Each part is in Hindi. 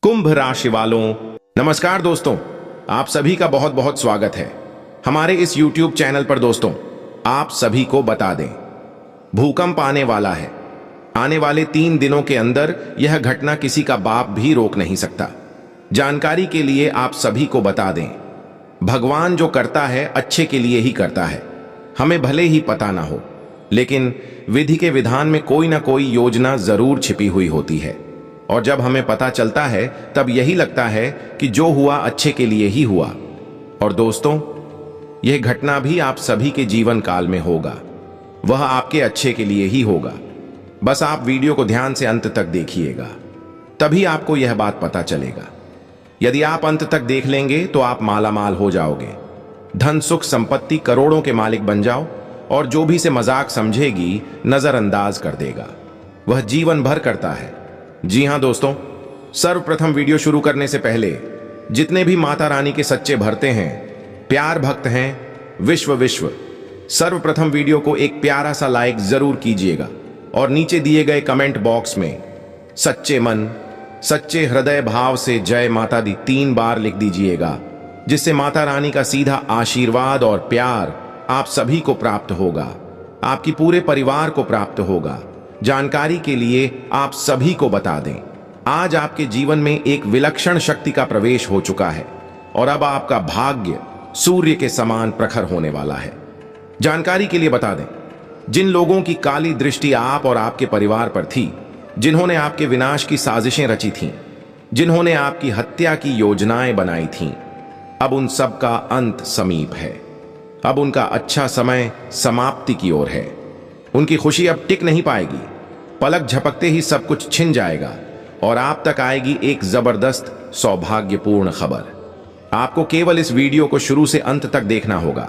कुंभ राशि वालों, नमस्कार दोस्तों। आप सभी का बहुत बहुत स्वागत है हमारे इस YouTube चैनल पर। दोस्तों, आप सभी को बता दें, भूकंप आने वाला है। आने वाले 3 दिनों के अंदर यह घटना किसी का बाप भी रोक नहीं सकता। जानकारी के लिए आप सभी को बता दें, भगवान जो करता है अच्छे के लिए ही करता है। हमें भले ही पता ना हो, लेकिन विधि के विधान में कोई ना कोई योजना जरूर छिपी हुई होती है। और जब हमें पता चलता है तब यही लगता है कि जो हुआ अच्छे के लिए ही हुआ। और दोस्तों, यह घटना भी आप सभी के जीवन काल में होगा, वह आपके अच्छे के लिए ही होगा। बस आप वीडियो को ध्यान से अंत तक देखिएगा, तभी आपको यह बात पता चलेगा। यदि आप अंत तक देख लेंगे तो आप मालामाल हो जाओगे, धन सुख संपत्ति करोड़ों के मालिक बन जाओ, और जो भी से मजाक समझेगी नजरअंदाज कर देगा। वह जीवन भर करता है। जी हां दोस्तों, सर्वप्रथम वीडियो शुरू करने से पहले जितने भी माता रानी के सच्चे भरते हैं, प्यार भक्त हैं, विश्व सर्वप्रथम वीडियो को एक प्यारा सा लाइक जरूर कीजिएगा और नीचे दिए गए कमेंट बॉक्स में सच्चे मन सच्चे हृदय भाव से जय माता दी 3 बार लिख दीजिएगा, जिससे माता रानी का सीधा आशीर्वाद और प्यार आप सभी को प्राप्त होगा, आपकी पूरे परिवार को प्राप्त होगा। जानकारी के लिए आप सभी को बता दें, आज आपके जीवन में एक विलक्षण शक्ति का प्रवेश हो चुका है और अब आपका भाग्य सूर्य के समान प्रखर होने वाला है। जानकारी के लिए बता दें, जिन लोगों की काली दृष्टि आप और आपके परिवार पर थी, जिन्होंने आपके विनाश की साजिशें रची थीं, जिन्होंने आपकी हत्या की योजनाएं बनाई थीं, अब उन सब का अंत समीप है। अब उनका अच्छा समय समाप्ति की ओर है। उनकी खुशी अब टिक नहीं पाएगी। पलक झपकते ही सब कुछ छिन जाएगा और आप तक आएगी एक जबरदस्त सौभाग्यपूर्ण खबर। आपको केवल इस वीडियो को शुरू से अंत तक देखना होगा।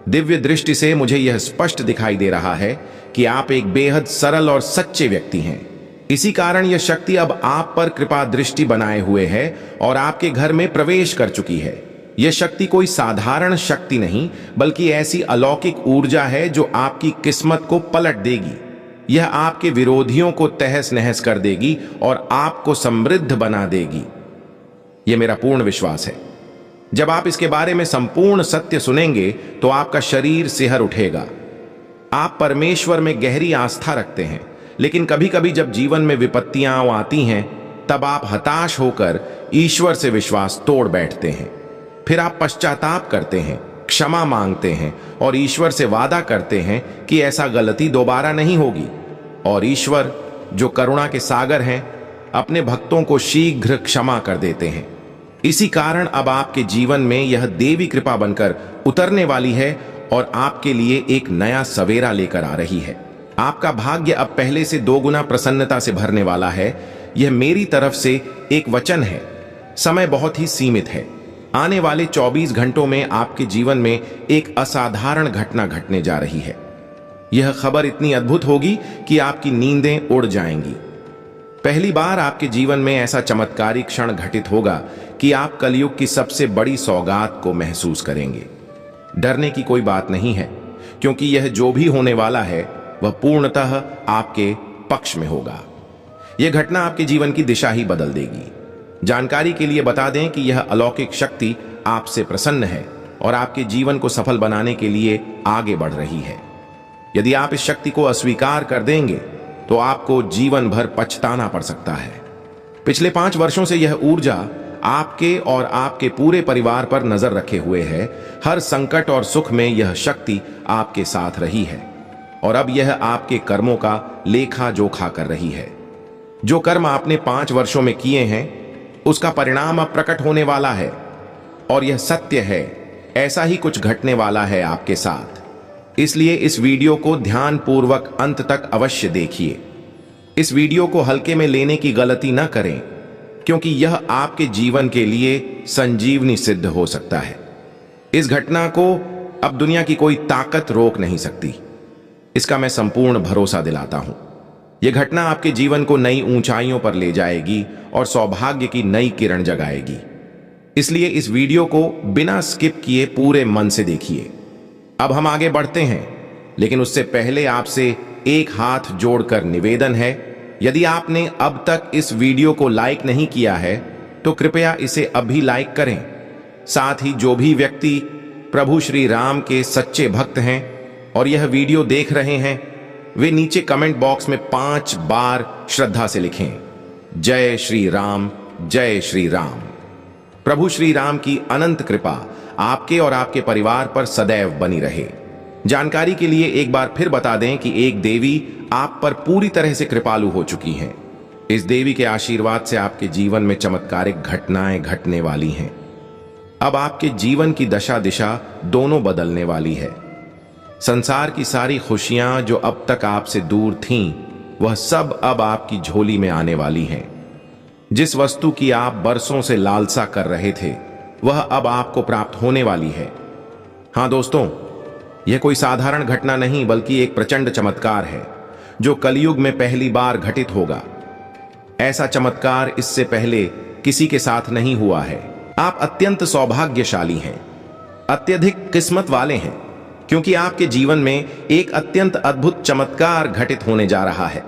दिव्य दृष्टि से मुझे यह स्पष्ट दिखाई दे रहा है कि आप एक बेहद सरल और सच्चे व्यक्ति हैं। इसी कारण यह शक्ति अब आप पर कृपा दृष्टि बनाए हुए है और आपके घर में प्रवेश कर चुकी है। यह शक्ति कोई साधारण शक्ति नहीं, बल्कि ऐसी अलौकिक ऊर्जा है जो आपकी किस्मत को पलट देगी। यह आपके विरोधियों को तहस नहस कर देगी और आपको समृद्ध बना देगी। यह मेरा पूर्ण विश्वास है। जब आप इसके बारे में संपूर्ण सत्य सुनेंगे तो आपका शरीर सिहर उठेगा। आप परमेश्वर में गहरी आस्था रखते हैं, लेकिन कभी कभी जब जीवन में विपत्तियां आती हैं, तब आप हताश होकर ईश्वर से विश्वास तोड़ बैठते हैं। फिर आप पश्चाताप करते हैं, क्षमा मांगते हैं और ईश्वर से वादा करते हैं कि ऐसा गलती दोबारा नहीं होगी। और ईश्वर, जो करुणा के सागर हैं, अपने भक्तों को शीघ्र क्षमा कर देते हैं। इसी कारण अब आपके जीवन में यह देवी कृपा बनकर उतरने वाली है और आपके लिए एक नया सवेरा लेकर आ रही है। आपका भाग्य अब पहले से 2 गुना प्रसन्नता से भरने वाला है। यह मेरी तरफ से एक वचन है। समय बहुत ही सीमित है। आने वाले 24 घंटों में आपके जीवन में एक असाधारण घटना घटने जा रही है। यह खबर इतनी अद्भुत होगी कि आपकी नींदें उड़ जाएंगी। पहली बार आपके जीवन में ऐसा चमत्कारी क्षण घटित होगा कि आप कलयुग की सबसे बड़ी सौगात को महसूस करेंगे। डरने की कोई बात नहीं है, क्योंकि यह जो भी होने वाला है वह पूर्णतः आपके पक्ष में होगा। यह घटना आपके जीवन की दिशा ही बदल देगी। जानकारी के लिए बता दें कि यह अलौकिक शक्ति आपसे प्रसन्न है और आपके जीवन को सफल बनाने के लिए आगे बढ़ रही है। यदि आप इस शक्ति को अस्वीकार कर देंगे तो आपको जीवन भर पछताना पड़ सकता है। पिछले 5 वर्षों से यह ऊर्जा आपके और आपके पूरे परिवार पर नजर रखे हुए है। हर संकट और सुख में यह शक्ति आपके साथ रही है और अब यह आपके कर्मों का लेखा जोखा कर रही है। जो कर्म आपने 5 वर्षों में किए हैं, उसका परिणाम अब प्रकट होने वाला है। और यह सत्य है, ऐसा ही कुछ घटने वाला है आपके साथ। इसलिए इस वीडियो को ध्यानपूर्वक अंत तक अवश्य देखिए। इस वीडियो को हल्के में लेने की गलती न करें, क्योंकि यह आपके जीवन के लिए संजीवनी सिद्ध हो सकता है। इस घटना को अब दुनिया की कोई ताकत रोक नहीं सकती, इसका मैं संपूर्ण भरोसा दिलाता हूं। यह घटना आपके जीवन को नई ऊंचाइयों पर ले जाएगी और सौभाग्य की नई किरण जगाएगी। इसलिए इस वीडियो को बिना स्किप किए पूरे मन से देखिए। अब हम आगे बढ़ते हैं, लेकिन उससे पहले आपसे एक हाथ जोड़कर निवेदन है, यदि आपने अब तक इस वीडियो को लाइक नहीं किया है तो कृपया इसे अभी लाइक करें। साथ ही जो भी व्यक्ति प्रभु श्री राम के सच्चे भक्त हैं और यह वीडियो देख रहे हैं, वे नीचे कमेंट बॉक्स में 5 बार श्रद्धा से लिखें, जय श्री राम, जय श्री राम। प्रभु श्री राम की अनंत कृपा आपके और आपके परिवार पर सदैव बनी रहे। जानकारी के लिए एक बार फिर बता दें कि एक देवी आप पर पूरी तरह से कृपालु हो चुकी हैं। इस देवी के आशीर्वाद से आपके जीवन में चमत्कारिक घटनाएं घटने वाली हैं। अब आपके जीवन की दशा दिशा दोनों बदलने वाली है। संसार की सारी खुशियां जो अब तक आपसे दूर थीं, वह सब अब आपकी झोली में आने वाली हैं। जिस वस्तु की आप बरसों से लालसा कर रहे थे, वह अब आपको प्राप्त होने वाली है। हां दोस्तों, यह कोई साधारण घटना नहीं बल्कि एक प्रचंड चमत्कार है जो कलयुग में पहली बार घटित होगा। ऐसा चमत्कार इससे पहले किसी के साथ नहीं हुआ है। आप अत्यंत सौभाग्यशाली हैं, अत्यधिक किस्मत वाले हैं, क्योंकि आपके जीवन में एक अत्यंत अद्भुत चमत्कार घटित होने जा रहा है।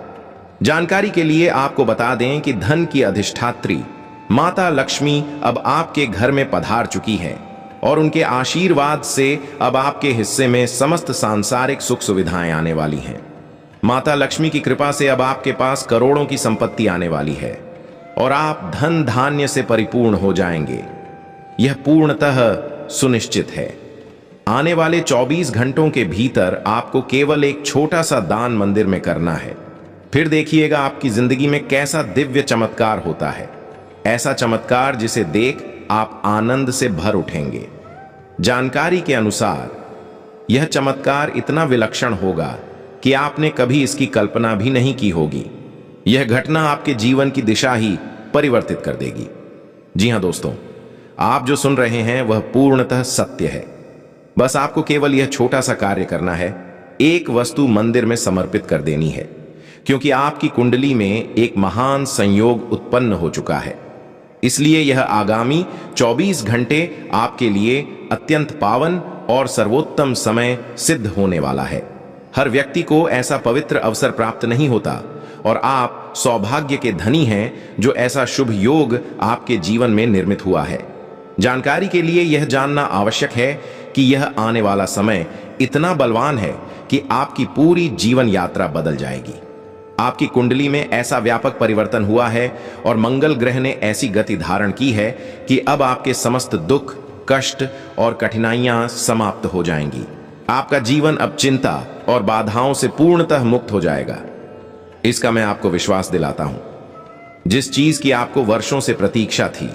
जानकारी के लिए आपको बता दें कि धन की अधिष्ठात्री माता लक्ष्मी अब आपके घर में पधार चुकी है और उनके आशीर्वाद से अब आपके हिस्से में समस्त सांसारिक सुख सुविधाएं आने वाली हैं। माता लक्ष्मी की कृपा से अब आपके पास करोड़ों की संपत्ति आने वाली है और आप धन धान्य से परिपूर्ण हो जाएंगे। यह पूर्णतः सुनिश्चित है। आने वाले 24 घंटों के भीतर आपको केवल एक छोटा सा दान मंदिर में करना है। फिर देखिएगा आपकी जिंदगी में कैसा दिव्य चमत्कार होता है। ऐसा चमत्कार जिसे देख आप आनंद से भर उठेंगे। जानकारी के अनुसार यह चमत्कार इतना विलक्षण होगा कि आपने कभी इसकी कल्पना भी नहीं की होगी। यह घटना आपके जीवन की दिशा ही परिवर्तित कर देगी। जी हां दोस्तों, आप जो सुन रहे हैं वह पूर्णतः सत्य है। बस आपको केवल यह छोटा सा कार्य करना है। एक वस्तु मंदिर में समर्पित कर देनी है, क्योंकि आपकी कुंडली में एक महान संयोग उत्पन्न हो चुका है। इसलिए यह आगामी 24 घंटे आपके लिए अत्यंत पावन और सर्वोत्तम समय सिद्ध होने वाला है। हर व्यक्ति को ऐसा पवित्र अवसर प्राप्त नहीं होता और आप सौभाग्य के धनी हैं जो ऐसा शुभ योग आपके जीवन में निर्मित हुआ है। जानकारी के लिए यह जानना आवश्यक है कि यह आने वाला समय इतना बलवान है कि आपकी पूरी जीवन यात्रा बदल जाएगी। आपकी कुंडली में ऐसा व्यापक परिवर्तन हुआ है और मंगल ग्रह ने ऐसी गति धारण की है कि अब आपके समस्त दुख, कष्ट और कठिनाइयां समाप्त हो जाएंगी। आपका जीवन अब चिंता और बाधाओं से पूर्णतः मुक्त हो जाएगा। इसका मैं आपको विश्वास दिलाता हूं। जिस चीज की आपको वर्षों से प्रतीक्षा थी,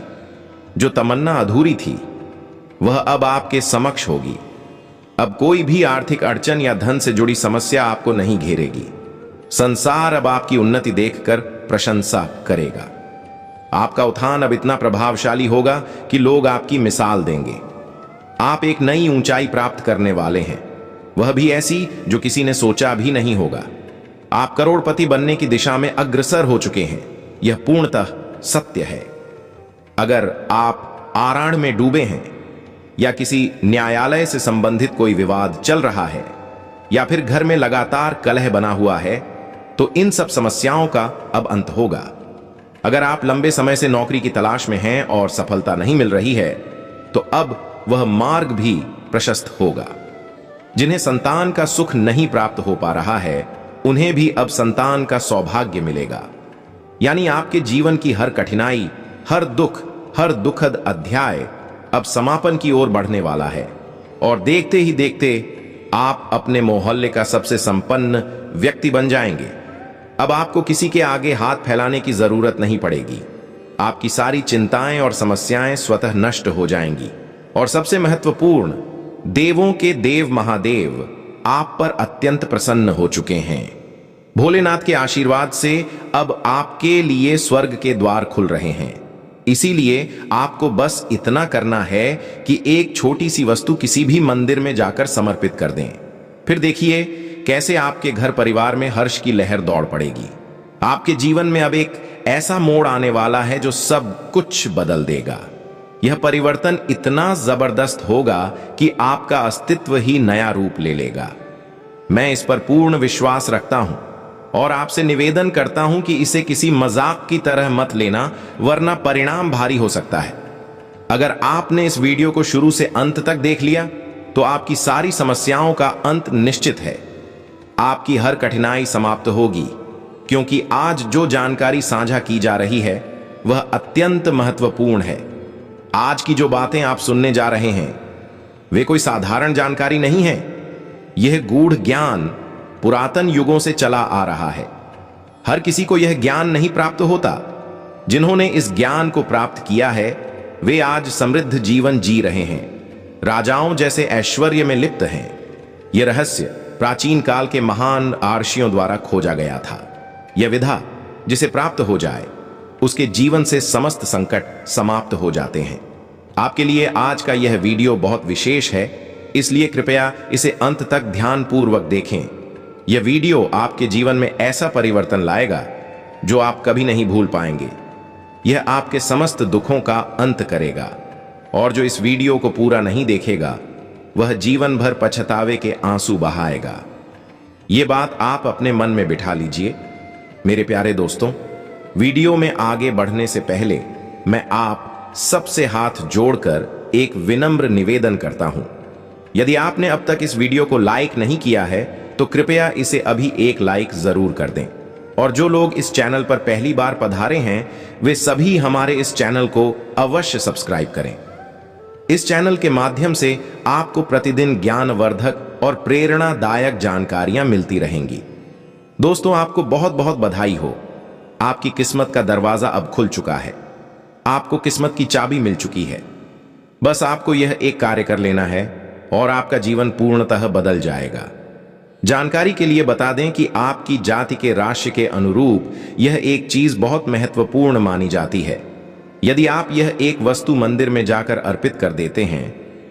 जो तमन्ना अधूरी थी, वह अब आपके समक्ष होगी। अब कोई भी आर्थिक अड़चन या धन से जुड़ी समस्या आपको नहीं घेरेगी। संसार अब आपकी उन्नति देखकर प्रशंसा करेगा। आपका उत्थान अब इतना प्रभावशाली होगा कि लोग आपकी मिसाल देंगे। आप एक नई ऊंचाई प्राप्त करने वाले हैं, वह भी ऐसी जो किसी ने सोचा भी नहीं होगा। आप करोड़पति बनने की दिशा में अग्रसर हो चुके हैं। यह पूर्णतः सत्य है। अगर आप आराण में डूबे हैं या किसी न्यायालय से संबंधित कोई विवाद चल रहा है या फिर घर में लगातार कलह बना हुआ है, तो इन सब समस्याओं का अब अंत होगा। अगर आप लंबे समय से नौकरी की तलाश में हैं और सफलता नहीं मिल रही है, तो अब वह मार्ग भी प्रशस्त होगा। जिन्हें संतान का सुख नहीं प्राप्त हो पा रहा है, उन्हें भी अब संतान का सौभाग्य मिलेगा। यानी आपके जीवन की हर कठिनाई, हर दुख, हर दुखद अध्याय अब समापन की ओर बढ़ने वाला है और देखते ही देखते आप अपने मोहल्ले का सबसे संपन्न व्यक्ति बन जाएंगे। अब आपको किसी के आगे हाथ फैलाने की जरूरत नहीं पड़ेगी। आपकी सारी चिंताएं और समस्याएं स्वतः नष्ट हो जाएंगी और सबसे महत्वपूर्ण, देवों के देव महादेव आप पर अत्यंत प्रसन्न हो चुके हैं। भोलेनाथ के आशीर्वाद से अब आपके लिए स्वर्ग के द्वार खुल रहे हैं। इसीलिए आपको बस इतना करना है कि एक छोटी सी वस्तु किसी भी मंदिर में जाकर समर्पित कर दें। फिर देखिए कैसे आपके घर परिवार में हर्ष की लहर दौड़ पड़ेगी। आपके जीवन में अब एक ऐसा मोड़ आने वाला है जो सब कुछ बदल देगा। यह परिवर्तन इतना जबरदस्त होगा कि आपका अस्तित्व ही नया रूप ले लेगा। मैं इस पर पूर्ण विश्वास रखता हूं। और आपसे निवेदन करता हूं कि इसे किसी मजाक की तरह मत लेना, वरना परिणाम भारी हो सकता है। अगर आपने इस वीडियो को शुरू से अंत तक देख लिया तो आपकी सारी समस्याओं का अंत निश्चित है। आपकी हर कठिनाई समाप्त होगी, क्योंकि आज जो जानकारी साझा की जा रही है वह अत्यंत महत्वपूर्ण है। आज की जो बातें आप सुनने जा रहे हैं वे कोई साधारण जानकारी नहीं है। यह गूढ़ ज्ञान पुरातन युगों से चला आ रहा है। हर किसी को यह ज्ञान नहीं प्राप्त होता। जिन्होंने इस ज्ञान को प्राप्त किया है वे आज समृद्ध जीवन जी रहे हैं, राजाओं जैसे ऐश्वर्य में लिप्त हैं। यह रहस्य प्राचीन काल के महान आर्षियों द्वारा खोजा गया था। यह विधा जिसे प्राप्त हो जाए उसके जीवन से समस्त संकट समाप्त हो जाते हैं। आपके लिए आज का यह वीडियो बहुत विशेष है, इसलिए कृपया इसे अंत तक ध्यानपूर्वक देखें। यह वीडियो आपके जीवन में ऐसा परिवर्तन लाएगा जो आप कभी नहीं भूल पाएंगे। यह आपके समस्त दुखों का अंत करेगा, और जो इस वीडियो को पूरा नहीं देखेगा वह जीवन भर पछतावे के आंसू बहाएगा। यह बात आप अपने मन में बिठा लीजिए। मेरे प्यारे दोस्तों, वीडियो में आगे बढ़ने से पहले मैं आप सबसे हाथ जोड़कर एक विनम्र निवेदन करता हूं। यदि आपने अब तक इस वीडियो को लाइक नहीं किया है तो कृपया इसे अभी एक लाइक जरूर कर दें। और जो लोग इस चैनल पर पहली बार पधारे हैं वे सभी हमारे इस चैनल को अवश्य सब्सक्राइब करें। इस चैनल के माध्यम से आपको प्रतिदिन ज्ञानवर्धक और प्रेरणादायक जानकारियां मिलती रहेंगी। दोस्तों, आपको बहुत बहुत बधाई हो। आपकी किस्मत का दरवाजा अब खुल चुका है। आपको किस्मत की चाबी मिल चुकी है। बस आपको यह एक कार्य कर लेना है और आपका जीवन पूर्णतः बदल जाएगा। जानकारी के लिए बता दें कि आपकी जाति के राशि के अनुरूप यह एक चीज बहुत महत्वपूर्ण मानी जाती है। यदि आप यह एक वस्तु मंदिर में जाकर अर्पित कर देते हैं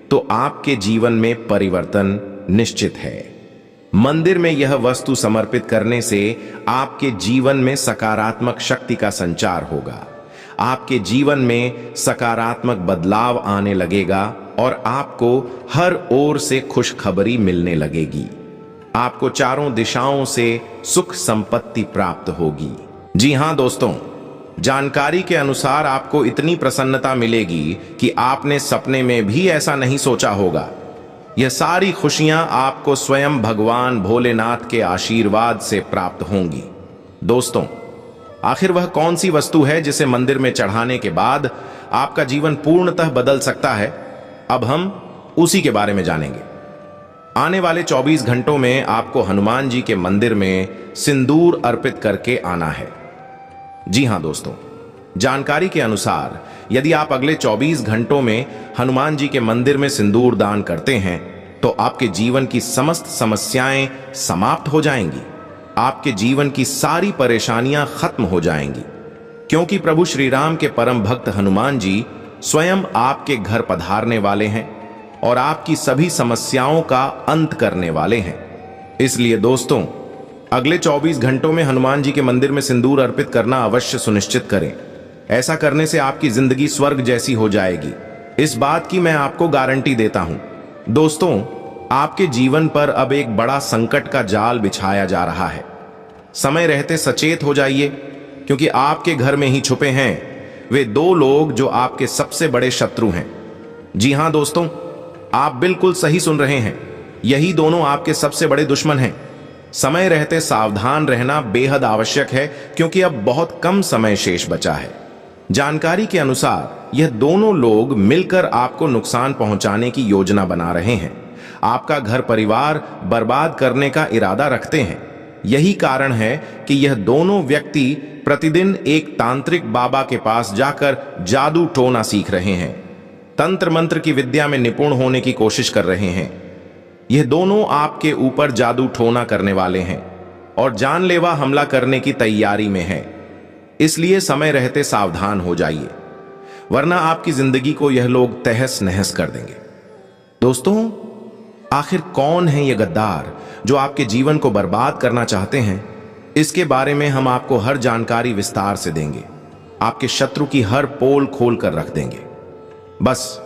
तो आपके जीवन में परिवर्तन निश्चित है। मंदिर में यह वस्तु समर्पित करने से आपके जीवन में सकारात्मक शक्ति का संचार होगा। आपके जीवन में सकारात्मक बदलाव आने लगेगा और आपको हर ओर से खुशखबरी मिलने लगेगी। आपको चारों दिशाओं से सुख संपत्ति प्राप्त होगी। जी हां दोस्तों, जानकारी के अनुसार आपको इतनी प्रसन्नता मिलेगी कि आपने सपने में भी ऐसा नहीं सोचा होगा। यह सारी खुशियां आपको स्वयं भगवान भोलेनाथ के आशीर्वाद से प्राप्त होंगी। दोस्तों, आखिर वह कौन सी वस्तु है जिसे मंदिर में चढ़ाने के बाद आपका जीवन पूर्णतः बदल सकता है? अब हम उसी के बारे में जानेंगे। आने वाले 24 घंटों में आपको हनुमान जी के मंदिर में सिंदूर अर्पित करके आना है। जी हां दोस्तों, जानकारी के अनुसार यदि आप अगले 24 घंटों में हनुमान जी के मंदिर में सिंदूर दान करते हैं तो आपके जीवन की समस्त समस्याएं समाप्त हो जाएंगी। आपके जीवन की सारी परेशानियां खत्म हो जाएंगी, क्योंकि प्रभु श्री राम के परम भक्त हनुमान जी स्वयं आपके घर पधारने वाले हैं और आपकी सभी समस्याओं का अंत करने वाले हैं। इसलिए दोस्तों, अगले 24 घंटों में हनुमान जी के मंदिर में सिंदूर अर्पित करना अवश्य सुनिश्चित करें। ऐसा करने से आपकी जिंदगी स्वर्ग जैसी हो जाएगी। इस बात की मैं आपको गारंटी देता हूं। दोस्तों, आपके जीवन पर अब एक बड़ा संकट का जाल बिछाया जा रहा है। समय रहते सचेत हो जाइए, क्योंकि आपके घर में ही छुपे हैं वे दो लोग जो आपके सबसे बड़े शत्रु हैं। जी हां दोस्तों, आप बिल्कुल सही सुन रहे हैं। यही दोनों आपके सबसे बड़े दुश्मन हैं। समय रहते सावधान रहना बेहद आवश्यक है, क्योंकि अब बहुत कम समय शेष बचा है। जानकारी के अनुसार यह दोनों लोग मिलकर आपको नुकसान पहुंचाने की योजना बना रहे हैं। आपका घर परिवार बर्बाद करने का इरादा रखते हैं। यही कारण है कि यह दोनों व्यक्ति प्रतिदिन एक तांत्रिक बाबा के पास जाकर जादू टोना सीख रहे हैं। तंत्र मंत्र की विद्या में निपुण होने की कोशिश कर रहे हैं। यह दोनों आपके ऊपर जादू टोना करने वाले हैं और जानलेवा हमला करने की तैयारी में हैं। इसलिए समय रहते सावधान हो जाइए, वरना आपकी जिंदगी को यह लोग तहस नहस कर देंगे। दोस्तों, आखिर कौन है ये गद्दार जो आपके जीवन को बर्बाद करना चाहते हैं? इसके बारे में हम आपको हर जानकारी विस्तार से देंगे। आपके शत्रु की हर पोल खोल कर रख देंगे। बस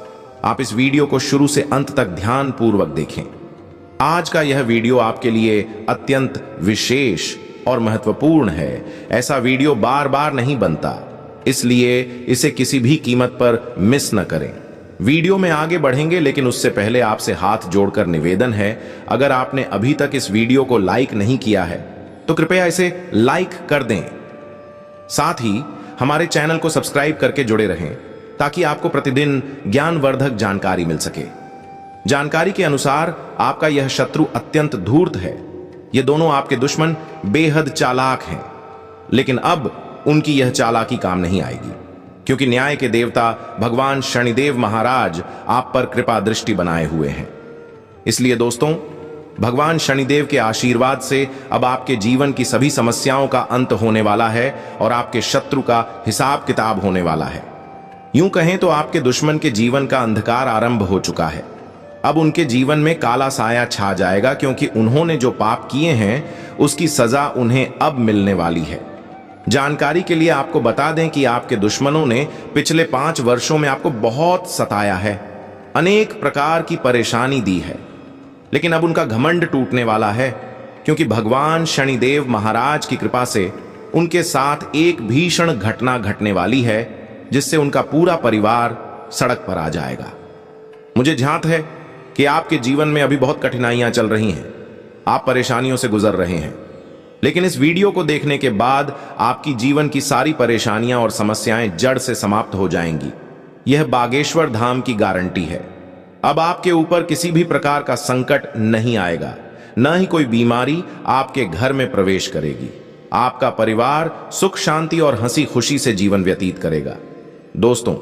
आप इस वीडियो को शुरू से अंत तक ध्यान पूर्वक देखें। आज का यह वीडियो आपके लिए अत्यंत विशेष और महत्वपूर्ण है। ऐसा वीडियो बार बार नहीं बनता, इसलिए इसे किसी भी कीमत पर मिस न करें। वीडियो में आगे बढ़ेंगे, लेकिन उससे पहले आपसे हाथ जोड़कर निवेदन है, अगर आपने अभी तक इस वीडियो को लाइक नहीं किया है तो कृपया इसे लाइक कर दें। साथ ही हमारे चैनल को सब्सक्राइब करके जुड़े रहें ताकि आपको प्रतिदिन ज्ञानवर्धक जानकारी मिल सके। जानकारी के अनुसार आपका यह शत्रु अत्यंत धूर्त है। ये दोनों आपके दुश्मन बेहद चालाक हैं, लेकिन अब उनकी यह चालाकी काम नहीं आएगी, क्योंकि न्याय के देवता भगवान शनिदेव महाराज आप पर कृपा दृष्टि बनाए हुए हैं। इसलिए दोस्तों, भगवान शनिदेव के आशीर्वाद से अब आपके जीवन की सभी समस्याओं का अंत होने वाला है और आपके शत्रु का हिसाब किताब होने वाला है। यूं कहें तो आपके दुश्मन के जीवन का अंधकार आरंभ हो चुका है। अब उनके जीवन में काला साया छा जाएगा, क्योंकि उन्होंने जो पाप किए हैं उसकी सजा उन्हें अब मिलने वाली है। जानकारी के लिए आपको बता दें कि आपके दुश्मनों ने पिछले 5 वर्षों में आपको बहुत सताया है, अनेक प्रकार की परेशानी दी है, लेकिन अब उनका घमंड टूटने वाला है, क्योंकि भगवान शनिदेव महाराज की कृपा से उनके साथ एक भीषण घटना घटने वाली है, जिससे उनका पूरा परिवार सड़क पर आ जाएगा। मुझे ध्यात है कि आपके जीवन में अभी बहुत कठिनाइयां चल रही हैं, आप परेशानियों से गुजर रहे हैं, लेकिन इस वीडियो को देखने के बाद आपकी जीवन की सारी परेशानियां और समस्याएं जड़ से समाप्त हो जाएंगी। यह बागेश्वर धाम की गारंटी है। अब आपके ऊपर किसी भी प्रकार का संकट नहीं आएगा, न ही कोई बीमारी आपके घर में प्रवेश करेगी। आपका परिवार सुख शांति और हंसी खुशी से जीवन व्यतीत करेगा। दोस्तों,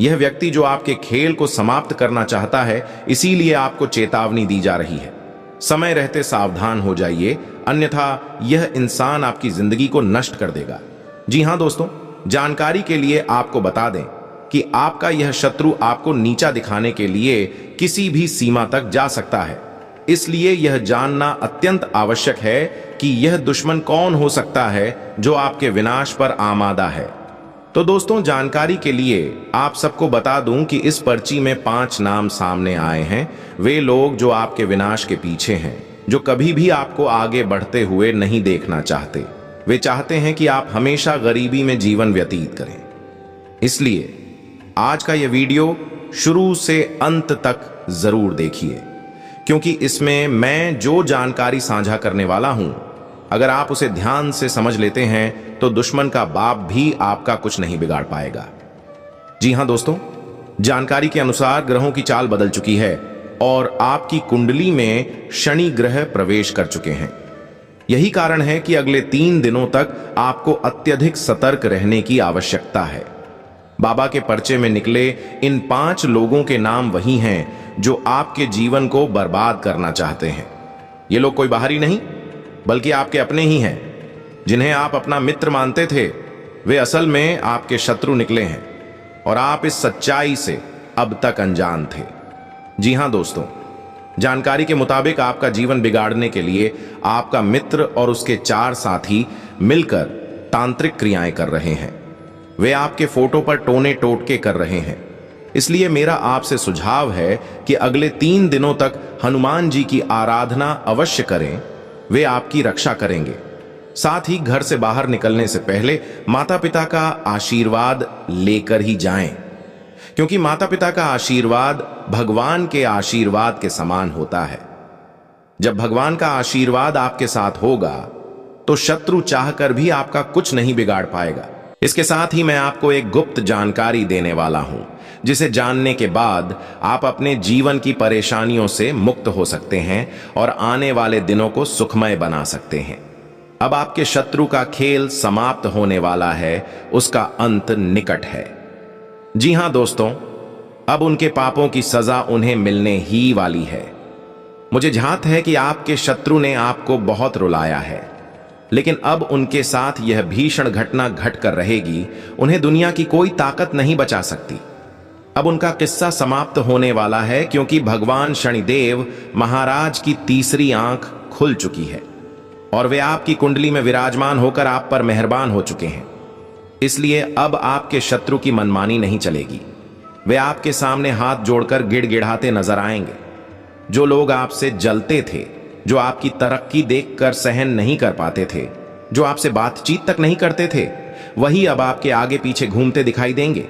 यह व्यक्ति जो आपके खेल को समाप्त करना चाहता है, इसीलिए आपको चेतावनी दी जा रही है। समय रहते सावधान हो जाइए, अन्यथा यह इंसान आपकी जिंदगी को नष्ट कर देगा। जी हां दोस्तों, जानकारी के लिए आपको बता दें कि आपका यह शत्रु आपको नीचा दिखाने के लिए किसी भी सीमा तक जा सकता है। इसलिए यह जानना अत्यंत आवश्यक है कि यह दुश्मन कौन हो सकता है जो आपके विनाश पर आमादा है। तो दोस्तों, जानकारी के लिए आप सबको बता दूं कि इस पर्ची में 5 नाम सामने आए हैं। वे लोग जो आपके विनाश के पीछे हैं, जो कभी भी आपको आगे बढ़ते हुए नहीं देखना चाहते। वे चाहते हैं कि आप हमेशा गरीबी में जीवन व्यतीत करें। इसलिए आज का यह वीडियो शुरू से अंत तक जरूर देखिए, क्योंकि इसमें मैं जो जानकारी साझा करने वाला हूं, अगर आप उसे ध्यान से समझ लेते हैं तो दुश्मन का बाप भी आपका कुछ नहीं बिगाड़ पाएगा। जी हां दोस्तों, जानकारी के अनुसार ग्रहों की चाल बदल चुकी है और आपकी कुंडली में शनि ग्रह प्रवेश कर चुके हैं। यही कारण है कि अगले 3 दिनों तक आपको अत्यधिक सतर्क रहने की आवश्यकता है। बाबा के पर्चे में निकले इन 5 लोगों के नाम वही हैं जो आपके जीवन को बर्बाद करना चाहते हैं। ये लोग कोई बाहरी नहीं, बल्कि आपके अपने ही हैं। जिन्हें आप अपना मित्र मानते थे, वे असल में आपके शत्रु निकले हैं और आप इस सच्चाई से अब तक अनजान थे। जी हां दोस्तों, जानकारी के मुताबिक आपका जीवन बिगाड़ने के लिए आपका मित्र और उसके 4 साथी मिलकर तांत्रिक क्रियाएं कर रहे हैं। वे आपके फोटो पर टोने टोटके कर रहे हैं। इसलिए मेरा आपसे सुझाव है कि अगले 3 दिनों तक हनुमान जी की आराधना अवश्य करें। वे आपकी रक्षा करेंगे। साथ ही घर से बाहर निकलने से पहले माता पिता का आशीर्वाद लेकर ही जाएं, क्योंकि माता पिता का आशीर्वाद भगवान के आशीर्वाद के समान होता है। जब भगवान का आशीर्वाद आपके साथ होगा तो शत्रु चाहकर भी आपका कुछ नहीं बिगाड़ पाएगा। इसके साथ ही मैं आपको एक गुप्त जानकारी देने वाला हूं, जिसे जानने के बाद आप अपने जीवन की परेशानियों से मुक्त हो सकते हैं और आने वाले दिनों को सुखमय बना सकते हैं। अब आपके शत्रु का खेल समाप्त होने वाला है, उसका अंत निकट है। जी हां दोस्तों, अब उनके पापों की सजा उन्हें मिलने ही वाली है। मुझे ध्यात है कि आपके शत्रु ने आपको बहुत रुलाया है, लेकिन अब उनके साथ यह भीषण घटना घट कर रहेगी। उन्हें दुनिया की कोई ताकत नहीं बचा सकती। अब उनका किस्सा समाप्त होने वाला है, क्योंकि भगवान शनिदेव महाराज की तीसरी आंख खुल चुकी है और वे आपकी कुंडली में विराजमान होकर आप पर मेहरबान हो चुके हैं। इसलिए अब आपके शत्रु की मनमानी नहीं चलेगी। वे आपके सामने हाथ जोड़कर गिड़गिड़ाते नजर आएंगे। जो लोग आपसे जलते थे, जो आपकी तरक्की देखकर सहन नहीं कर पाते थे, जो आपसे बातचीत तक नहीं करते थे, वही अब आपके आगे पीछे घूमते दिखाई देंगे।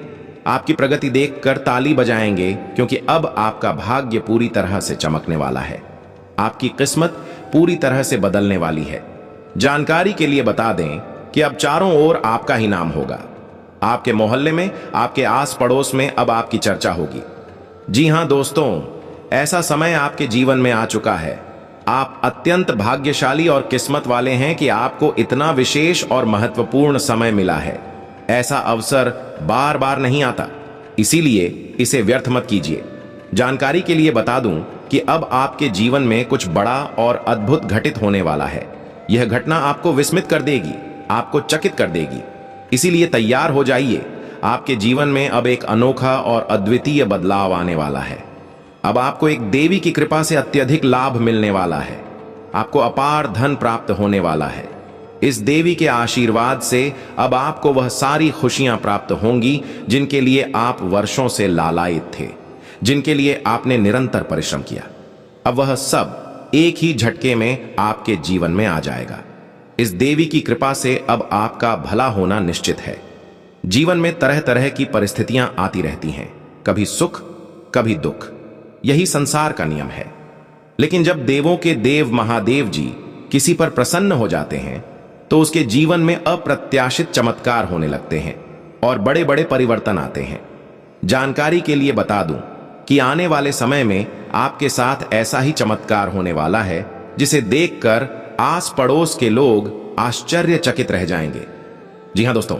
आपकी प्रगति देखकर ताली बजाएंगे, क्योंकि अब आपका भाग्य पूरी तरह से चमकने वाला है। आपकी किस्मत पूरी तरह से बदलने वाली है। जानकारी के लिए बता दें कि अब चारों ओर आपका ही नाम होगा। आपके मोहल्ले में, आपके आस पड़ोस में अब आपकी चर्चा होगी। जी हां दोस्तों, ऐसा समय आपके जीवन में आ चुका है। आप अत्यंत भाग्यशाली और किस्मत वाले हैं कि आपको इतना विशेष और महत्वपूर्ण समय मिला है। ऐसा अवसर बार बार नहीं आता, इसीलिए इसे व्यर्थ मत कीजिए। जानकारी के लिए बता दूं कि अब आपके जीवन में कुछ बड़ा और अद्भुत घटित होने वाला है। यह घटना आपको विस्मित कर देगी, आपको चकित कर देगी। इसीलिए तैयार हो जाइए। आपके जीवन में अब एक अनोखा और अद्वितीय बदलाव आने वाला है। अब आपको एक देवी की कृपा से अत्यधिक लाभ मिलने वाला है। आपको अपार धन प्राप्त होने वाला है। इस देवी के आशीर्वाद से अब आपको वह सारी खुशियां प्राप्त होंगी जिनके लिए आप वर्षों से लालायित थे, जिनके लिए आपने निरंतर परिश्रम किया। अब वह सब एक ही झटके में आपके जीवन में आ जाएगा। इस देवी की कृपा से अब आपका भला होना निश्चित है। जीवन में तरह तरह की परिस्थितियां आती रहती हैं, कभी सुख कभी दुख। यही संसार का नियम है। लेकिन जब देवों के देव महादेव जी किसी पर प्रसन्न हो जाते हैं तो उसके जीवन में अप्रत्याशित चमत्कार होने लगते हैं और बड़े बड़े परिवर्तन आते हैं। जानकारी के लिए बता दूं कि आने वाले समय में आपके साथ ऐसा ही चमत्कार होने वाला है जिसे देखकर आस पड़ोस के लोग आश्चर्यचकित रह जाएंगे। जी हां दोस्तों,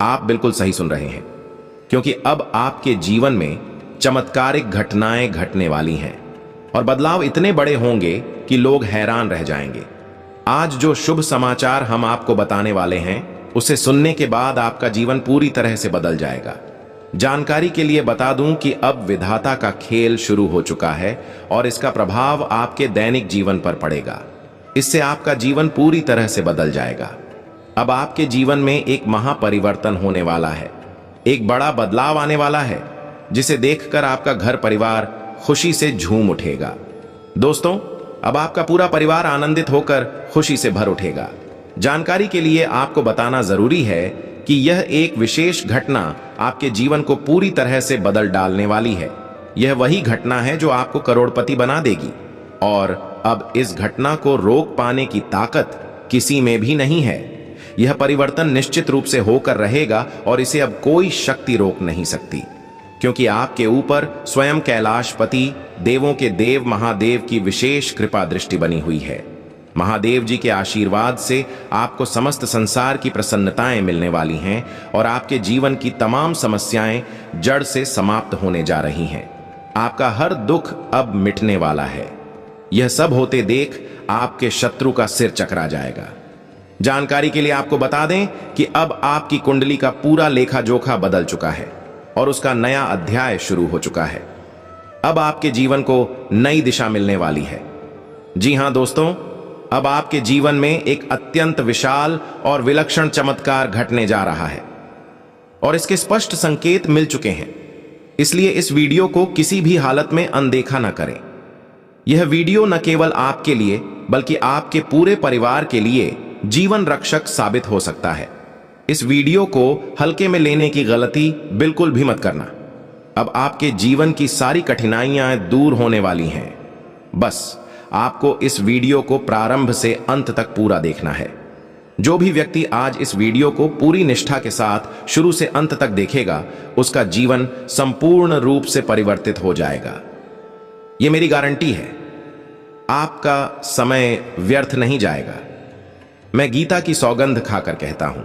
आप बिल्कुल सही सुन रहे हैं, क्योंकि अब आपके जीवन में चमत्कारिक घटनाएं घटने वाली हैं और बदलाव इतने बड़े होंगे कि लोग हैरान रह जाएंगे। आज जो शुभ समाचार हम आपको बताने वाले हैं, उसे सुनने के बाद आपका जीवन पूरी तरह से बदल जाएगा। जानकारी के लिए बता दूं कि अब विधाता का खेल शुरू हो चुका है और इसका प्रभाव आपके दैनिक जीवन पर पड़ेगा। इससे आपका जीवन पूरी तरह से बदल जाएगा। अब आपके जीवन में एक महापरिवर्तन होने वाला है। एक बड़ा बदलाव आने वाला है जिसे देखकर आपका घर परिवार खुशी से झूम उठेगा। दोस्तों, अब आपका पूरा परिवार आनंदित होकर खुशी से भर उठेगा। जानकारी के लिए आपको बताना जरूरी है कि यह एक विशेष घटना आपके जीवन को पूरी तरह से बदल डालने वाली है। यह वही घटना है जो आपको करोड़पति बना देगी और अब इस घटना को रोक पाने की ताकत किसी में भी नहीं है। यह परिवर्तन निश्चित रूप से होकर रहेगा और इसे अब कोई शक्ति रोक नहीं सकती, क्योंकि आपके ऊपर स्वयं कैलाशपति देवों के देव महादेव की विशेष कृपा दृष्टि बनी हुई है। महादेव जी के आशीर्वाद से आपको समस्त संसार की प्रसन्नताएं मिलने वाली हैं और आपके जीवन की तमाम समस्याएं जड़ से समाप्त होने जा रही हैं। आपका हर दुख अब मिटने वाला है। यह सब होते देख आपके शत्रु का सिर चकरा जाएगा। जानकारी के लिए आपको बता दें कि अब आपकी कुंडली का पूरा लेखा जोखा बदल चुका है और उसका नया अध्याय शुरू हो चुका है। अब आपके जीवन को नई दिशा मिलने वाली है। जी हां दोस्तों, अब आपके जीवन में एक अत्यंत विशाल और विलक्षण चमत्कार घटने जा रहा है और इसके स्पष्ट संकेत मिल चुके हैं। इसलिए इस वीडियो को किसी भी हालत में अनदेखा न करें। यह वीडियो न केवल आपके लिए बल्कि आपके पूरे परिवार के लिए जीवन रक्षक साबित हो सकता है। इस वीडियो को हल्के में लेने की गलती बिल्कुल भी मत करना। अब आपके जीवन की सारी कठिनाइयां दूर होने वाली हैं। बस आपको इस वीडियो को प्रारंभ से अंत तक पूरा देखना है। जो भी व्यक्ति आज इस वीडियो को पूरी निष्ठा के साथ शुरू से अंत तक देखेगा, उसका जीवन संपूर्ण रूप से परिवर्तित हो जाएगा। यह मेरी गारंटी है। आपका समय व्यर्थ नहीं जाएगा। मैं गीता की सौगंध खाकर कहता हूं।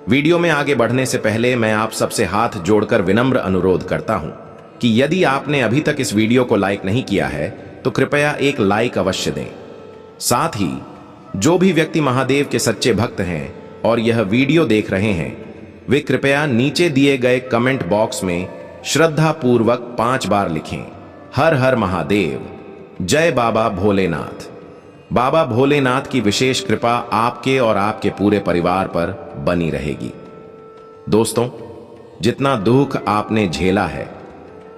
वीडियो में आगे बढ़ने से पहले मैं आप सबसे हाथ जोड़कर विनम्र अनुरोध करता हूं कि यदि आपने अभी तक इस वीडियो को लाइक नहीं किया है तो कृपया एक लाइक अवश्य दें। साथ ही जो भी व्यक्ति महादेव के सच्चे भक्त हैं और यह वीडियो देख रहे हैं, वे कृपया नीचे दिए गए कमेंट बॉक्स में श्रद्धा पूर्वक 5 बार लिखें, हर हर महादेव, जय बाबा भोलेनाथ। बाबा भोलेनाथ की विशेष कृपा आपके और आपके पूरे परिवार पर बनी रहेगी। दोस्तों, जितना दुख आपने झेला है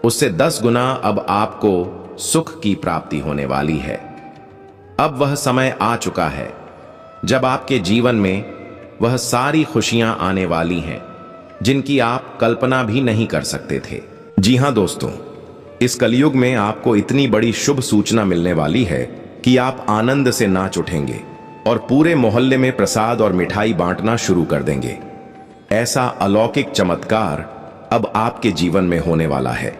उससे 10 गुना अब आपको सुख की प्राप्ति होने वाली है। अब वह समय आ चुका है जब आपके जीवन में वह सारी खुशियां आने वाली हैं जिनकी आप कल्पना भी नहीं कर सकते थे। जी हां दोस्तों, इस कलयुग में आपको इतनी बड़ी शुभ सूचना मिलने वाली है कि आप आनंद से नाच उठेंगे और पूरे मोहल्ले में प्रसाद और मिठाई बांटना शुरू कर देंगे। ऐसा अलौकिक चमत्कार अब आपके जीवन में होने वाला है।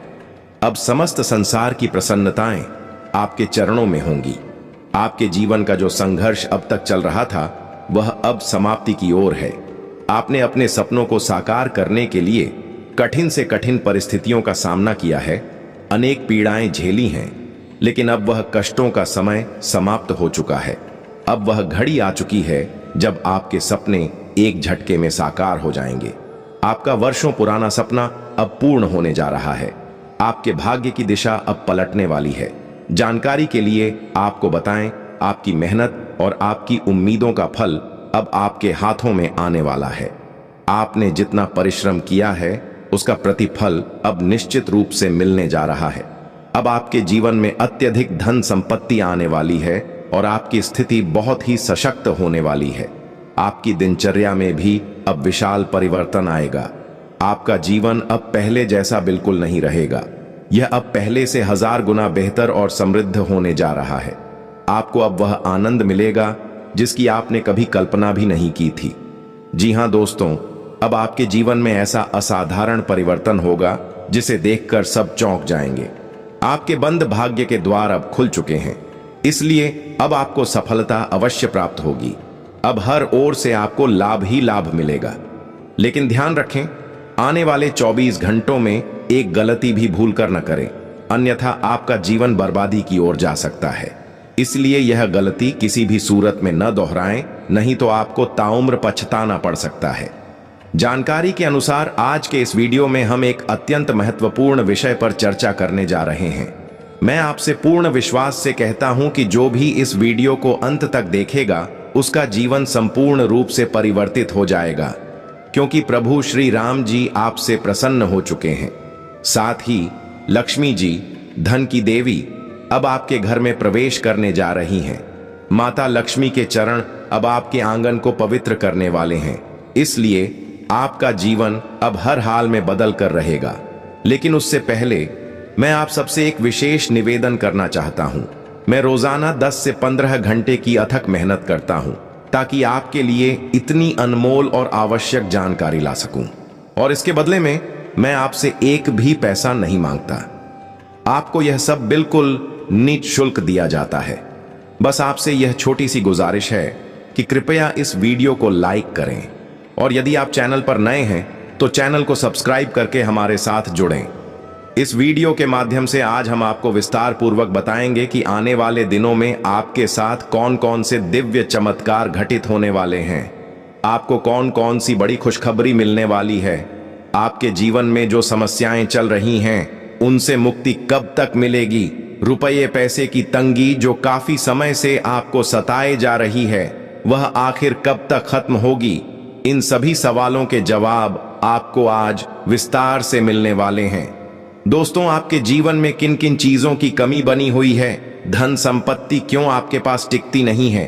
अब समस्त संसार की प्रसन्नताएं आपके चरणों में होंगी। आपके जीवन का जो संघर्ष अब तक चल रहा था वह अब समाप्ति की ओर है। आपने अपने सपनों को साकार करने के लिए कठिन से कठिन परिस्थितियों का सामना किया है, अनेक पीड़ाएं झेली हैं, लेकिन अब वह कष्टों का समय समाप्त हो चुका है। अब वह घड़ी आ चुकी है जब आपके सपने एक झटके में साकार हो जाएंगे। आपका वर्षों पुराना सपना अब पूर्ण होने जा रहा है। आपके भाग्य की दिशा अब पलटने वाली है। जानकारी के लिए आपको बताएं, आपकी मेहनत और आपकी उम्मीदों का फल अब आपके हाथों में आने वाला है। आपने जितना परिश्रम किया है उसका प्रतिफल अब निश्चित रूप से मिलने जा रहा है। अब आपके जीवन में अत्यधिक धन संपत्ति आने वाली है और आपकी स्थिति बहुत ही सशक्त होने वाली है। आपकी दिनचर्या में भी अब विशाल परिवर्तन आएगा। आपका जीवन अब पहले जैसा बिल्कुल नहीं रहेगा। यह अब पहले से 1000 गुना बेहतर और समृद्ध होने जा रहा है। आपको अब वह आनंद मिलेगा जिसकी आपने कभी कल्पना भी नहीं की थी। जी हां दोस्तों, अब आपके जीवन में ऐसा असाधारण परिवर्तन होगा जिसे देखकर सब चौंक जाएंगे। आपके बंद भाग्य के द्वार अब खुल चुके हैं, इसलिए अब आपको सफलता अवश्य प्राप्त होगी। अब हर ओर से आपको लाभ ही लाभ मिलेगा। लेकिन ध्यान रखें, आने वाले 24 घंटों में एक गलती भी भूल कर न करें, अन्यथा आपका जीवन बर्बादी की ओर जा सकता है। इसलिए यह गलती किसी भी सूरत में न दोहराएं, नहीं तो आपको ताउम्र पछताना पड़ सकता है। जानकारी के अनुसार आज के इस वीडियो में हम एक अत्यंत महत्वपूर्ण विषय पर चर्चा करने जा रहे हैं। मैं आपसे पूर्ण विश्वास से कहता हूं कि जो भी इस वीडियो को अंत तक देखेगा उसका जीवन संपूर्ण रूप से परिवर्तित हो जाएगा, क्योंकि प्रभु श्री राम जी आपसे प्रसन्न हो चुके हैं। साथ ही लक्ष्मी जी, धन की देवी, अब आपके घर में प्रवेश करने जा रही हैं। माता लक्ष्मी के चरण अब आपके आंगन को पवित्र करने वाले हैं, इसलिए आपका जीवन अब हर हाल में बदल कर रहेगा। लेकिन उससे पहले मैं आप सबसे एक विशेष निवेदन करना चाहता हूं। मैं रोजाना 10 से 15 घंटे की अथक मेहनत करता हूं ताकि आपके लिए इतनी अनमोल और आवश्यक जानकारी ला सकूं, और इसके बदले में मैं आपसे एक भी पैसा नहीं मांगता। आपको यह सब बिल्कुल निःशुल्क दिया जाता है। बस आपसे यह छोटी सी गुजारिश है कि कृपया इस वीडियो को लाइक करें, और यदि आप चैनल पर नए हैं तो चैनल को सब्सक्राइब करके हमारे साथ जुड़ें। इस वीडियो के माध्यम से आज हम आपको विस्तार पूर्वक बताएंगे कि आने वाले दिनों में आपके साथ कौन कौन से दिव्य चमत्कार घटित होने वाले हैं, आपको कौन कौन सी बड़ी खुशखबरी मिलने वाली है, आपके जीवन में जो समस्याएं चल रही हैं उनसे मुक्ति कब तक मिलेगी, रुपये पैसे की तंगी जो काफी समय से आपको सताए जा रही है वह आखिर कब तक खत्म होगी। इन सभी सवालों के जवाब आपको आज विस्तार से मिलने वाले हैं। दोस्तों, आपके जीवन में किन किन चीजों की कमी बनी हुई है, धन संपत्ति क्यों आपके पास टिकती नहीं है,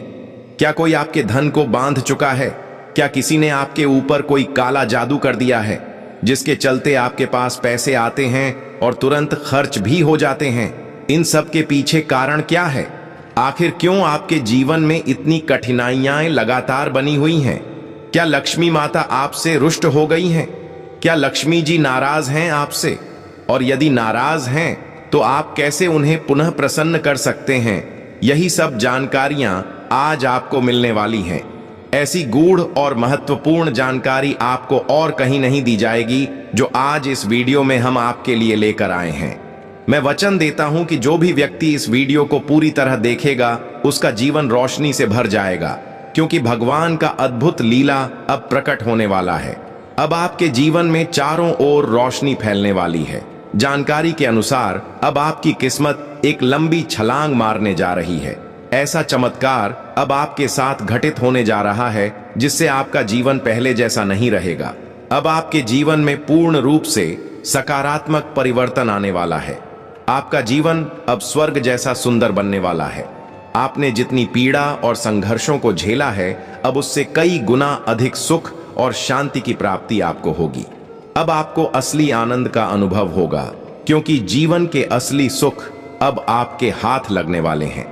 क्या कोई आपके धन को बांध चुका है, क्या किसी ने आपके ऊपर कोई काला जादू कर दिया है जिसके चलते आपके पास पैसे आते हैं और तुरंत खर्च भी हो जाते हैं। इन सब के पीछे कारण क्या है, आखिर क्यों आपके जीवन में इतनी कठिनाइयां लगातार बनी हुई हैं, क्या लक्ष्मी माता आपसे रुष्ट हो गई हैं, क्या लक्ष्मी जी नाराज हैं आपसे, और यदि नाराज हैं तो आप कैसे उन्हें पुनः प्रसन्न कर सकते हैं। यही सब जानकारियां आज आपको मिलने वाली हैं। ऐसी गूढ़ और महत्वपूर्ण जानकारी आपको और कहीं नहीं दी जाएगी जो आज इस वीडियो में हम आपके लिए लेकर आए हैं। मैं वचन देता हूं कि जो भी व्यक्ति इस वीडियो को पूरी तरह देखेगा उसका जीवन रोशनी से भर जाएगा, क्योंकि भगवान का अद्भुत लीला अब प्रकट होने वाला है। अब आपके जीवन में चारों ओर रोशनी फैलने वाली है। जानकारी के अनुसार अब आपकी किस्मत एक लंबी छलांग मारने जा रही है। ऐसा चमत्कार अब आपके साथ घटित होने जा रहा है जिससे आपका जीवन पहले जैसा नहीं रहेगा। अब आपके जीवन में पूर्ण रूप से सकारात्मक परिवर्तन आने वाला है। आपका जीवन अब स्वर्ग जैसा सुंदर बनने वाला है। आपने जितनी पीड़ा और संघर्षों को झेला है, अब उससे कई गुना अधिक सुख और शांति की प्राप्ति आपको होगी। अब आपको असली आनंद का अनुभव होगा, क्योंकि जीवन के असली सुख अब आपके हाथ लगने वाले हैं।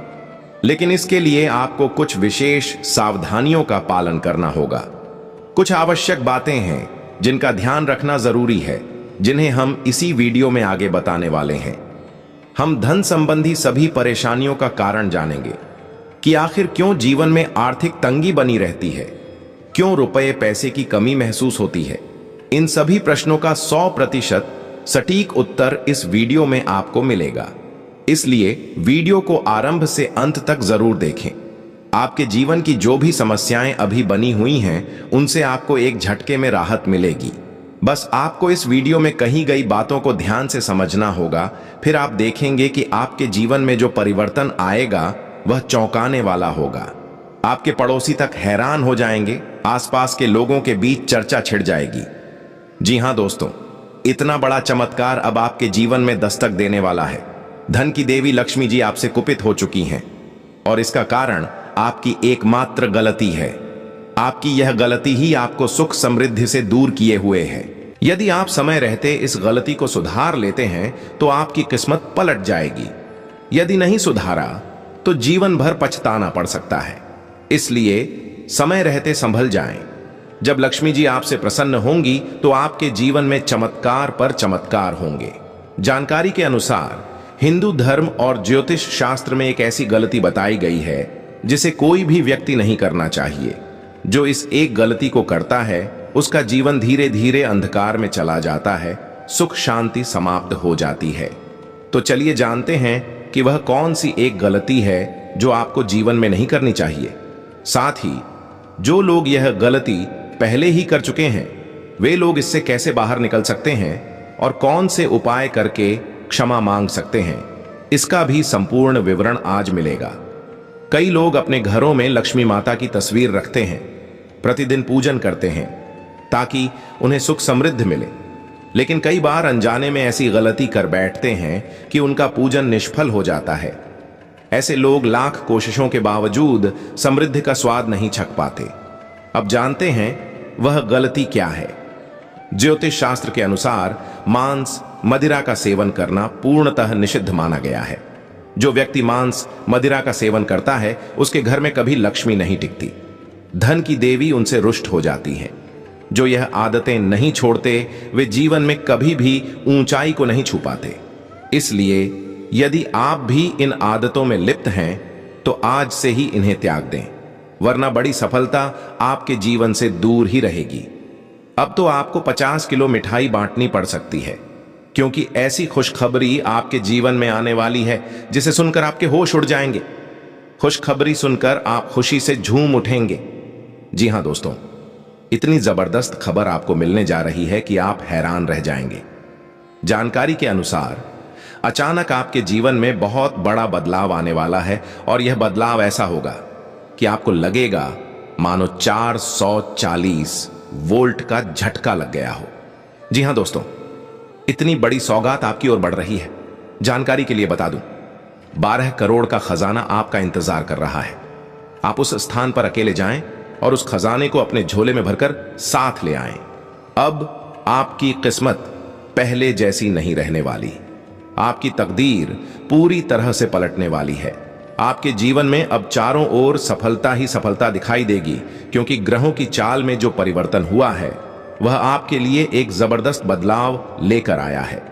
लेकिन इसके लिए आपको कुछ विशेष सावधानियों का पालन करना होगा। कुछ आवश्यक बातें हैं जिनका ध्यान रखना जरूरी है, जिन्हें हम इसी वीडियो में आगे बताने वाले हैं। हम धन संबंधी सभी परेशानियों का कारण जानेंगे कि आखिर क्यों जीवन में आर्थिक तंगी बनी रहती है, क्यों रुपए पैसे की कमी महसूस होती है। इन सभी प्रश्नों का 100% सटीक उत्तर इस वीडियो में आपको मिलेगा। इसलिए वीडियो को आरंभ से अंत तक जरूर देखें। आपके जीवन की जो भी समस्याएं अभी बनी हुई हैं, उनसे आपको एक झटके में राहत मिलेगी। बस आपको इस वीडियो में कही गई बातों को ध्यान से समझना होगा। फिर आप देखेंगे कि आपके जीवन में जो परिवर्तन आएगा वह चौंकाने वाला होगा। आपके पड़ोसी तक हैरान हो जाएंगे, आसपास के लोगों के बीच चर्चा छिड़ जाएगी। जी हां दोस्तों, इतना बड़ा चमत्कार अब आपके जीवन में दस्तक देने वाला है। धन की देवी लक्ष्मी जी आपसे कुपित हो चुकी हैं और इसका कारण आपकी एकमात्र गलती है। आपकी यह गलती ही आपको सुख समृद्धि से दूर किए हुए है। यदि आप समय रहते इस गलती को सुधार लेते हैं तो आपकी किस्मत पलट जाएगी। यदि नहीं सुधारा तो जीवन भर पछताना पड़ सकता है। इसलिए समय रहते संभल जाएं। जब लक्ष्मी जी आपसे प्रसन्न होंगी तो आपके जीवन में चमत्कार पर चमत्कार होंगे। जानकारी के अनुसार हिंदू धर्म और ज्योतिष शास्त्र में एक ऐसी गलती बताई गई है जिसे कोई भी व्यक्ति नहीं करना चाहिए। जो इस एक गलती को करता है उसका जीवन धीरे धीरे अंधकार में चला जाता है, सुख शांति समाप्त हो जाती है। तो चलिए जानते हैं कि वह कौन सी एक गलती है जो आपको जीवन में नहीं करनी चाहिए। साथ ही जो लोग यह गलती पहले ही कर चुके हैं, वे लोग इससे कैसे बाहर निकल सकते हैं और कौन से उपाय करके क्षमा मांग सकते हैं, इसका भी संपूर्ण विवरण आज मिलेगा। कई लोग अपने घरों में लक्ष्मी माता की तस्वीर रखते हैं, प्रतिदिन पूजन करते हैं ताकि उन्हें सुख समृद्धि मिले। लेकिन कई बार अनजाने में ऐसी गलती कर बैठते हैं कि उनका पूजन निष्फल हो जाता है। ऐसे लोग लाख कोशिशों के बावजूद समृद्धि का स्वाद नहीं छक पाते। अब जानते हैं वह गलती क्या है। ज्योतिष शास्त्र के अनुसार मांस मदिरा का सेवन करना पूर्णतः निषिद्ध माना गया है। जो व्यक्ति मांस मदिरा का सेवन करता है उसके घर में कभी लक्ष्मी नहीं टिकती, धन की देवी उनसे रुष्ट हो जाती है। जो यह आदतें नहीं छोड़ते वे जीवन में कभी भी ऊंचाई को नहीं छू पाते। इसलिए यदि आप भी इन आदतों में लिप्त हैं तो आज से ही इन्हें त्याग दें, वरना बड़ी सफलता आपके जीवन से दूर ही रहेगी। अब तो आपको 50 किलो मिठाई बांटनी पड़ सकती है, क्योंकि ऐसी खुशखबरी आपके जीवन में आने वाली है जिसे सुनकर आपके होश उड़ जाएंगे। खुशखबरी सुनकर आप खुशी से झूम उठेंगे। जी हां दोस्तों, इतनी जबरदस्त खबर आपको मिलने जा रही है कि आप हैरान रह जाएंगे। जानकारी के अनुसार अचानक आपके जीवन में बहुत बड़ा बदलाव आने वाला है और यह बदलाव ऐसा होगा कि आपको लगेगा मानो 440 वोल्ट का झटका लग गया हो। जी हां दोस्तों, इतनी बड़ी सौगात आपकी ओर बढ़ रही है। जानकारी के लिए बता दूं, 12 करोड़ का खजाना आपका इंतजार कर रहा है। आप उस स्थान पर अकेले जाएं और उस खजाने को अपने झोले में भरकर साथ ले आएं। अब आपकी किस्मत पहले जैसी नहीं रहने वाली। आपकी तकदीर पूरी तरह से पलटने वाली है। आपके जीवन में अब चारों ओर सफलता ही सफलता दिखाई देगी, क्योंकि ग्रहों की चाल में जो परिवर्तन हुआ है वह आपके लिए एक जबरदस्त बदलाव लेकर आया है।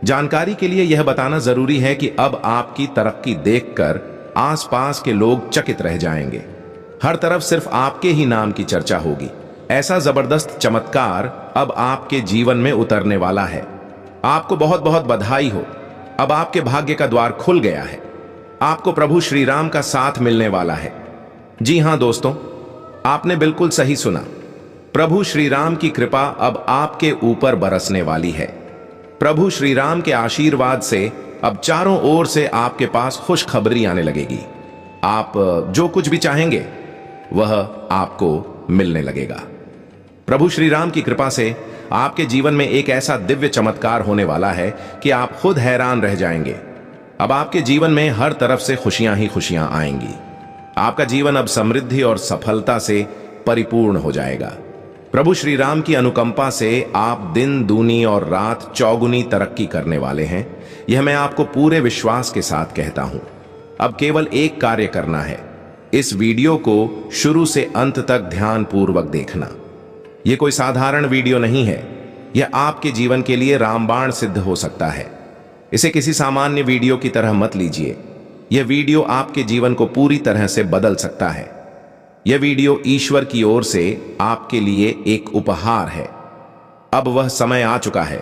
जानकारी के लिए यह बताना जरूरी है कि अब आपकी तरक्की देखकर आसपास के लोग चकित रह जाएंगे। हर तरफ सिर्फ आपके ही नाम की चर्चा होगी। ऐसा जबरदस्त चमत्कार अब आपके जीवन में उतरने वाला है। आपको बहुत बहुत बधाई हो। अब आपके भाग्य का द्वार खुल गया है। आपको प्रभु श्री राम का साथ मिलने वाला है। जी हां दोस्तों, आपने बिल्कुल सही सुना। प्रभु श्री राम की कृपा अब आपके ऊपर बरसने वाली है। प्रभु श्री राम के आशीर्वाद से अब चारों ओर से आपके पास खुशखबरी आने लगेगी। आप जो कुछ भी चाहेंगे वह आपको मिलने लगेगा। प्रभु श्री राम की कृपा से आपके जीवन में एक ऐसा दिव्य चमत्कार होने वाला है कि आप खुद हैरान रह जाएंगे। अब आपके जीवन में हर तरफ से खुशियां ही खुशियां आएंगी। आपका जीवन अब समृद्धि और सफलता से परिपूर्ण हो जाएगा। प्रभु श्री राम की अनुकंपा से आप दिन दूनी और रात चौगुनी तरक्की करने वाले हैं। यह मैं आपको पूरे विश्वास के साथ कहता हूं। अब केवल एक कार्य करना है, इस वीडियो को शुरू से अंत तक ध्यानपूर्वक देखना। यह कोई साधारण वीडियो नहीं है, यह आपके जीवन के लिए रामबाण सिद्ध हो सकता है। इसे किसी सामान्य वीडियो की तरह मत लीजिए। यह वीडियो आपके जीवन को पूरी तरह से बदल सकता है। यह वीडियो ईश्वर की ओर से आपके लिए एक उपहार है। अब वह समय आ चुका है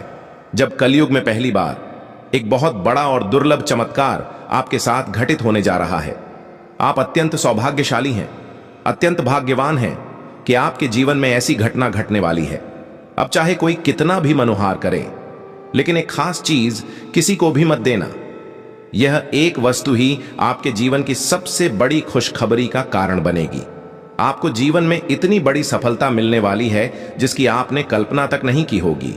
जब कलयुग में पहली बार एक बहुत बड़ा और दुर्लभ चमत्कार आपके साथ घटित होने जा रहा है। आप अत्यंत सौभाग्यशाली हैं, अत्यंत भाग्यवान हैं कि आपके जीवन में ऐसी घटना घटने वाली है। अब चाहे कोई कितना भी मनोहार करे, लेकिन एक खास चीज किसी को भी मत देना। यह एक वस्तु ही आपके जीवन की सबसे बड़ी खुशखबरी का कारण बनेगी। आपको जीवन में इतनी बड़ी सफलता मिलने वाली है जिसकी आपने कल्पना तक नहीं की होगी।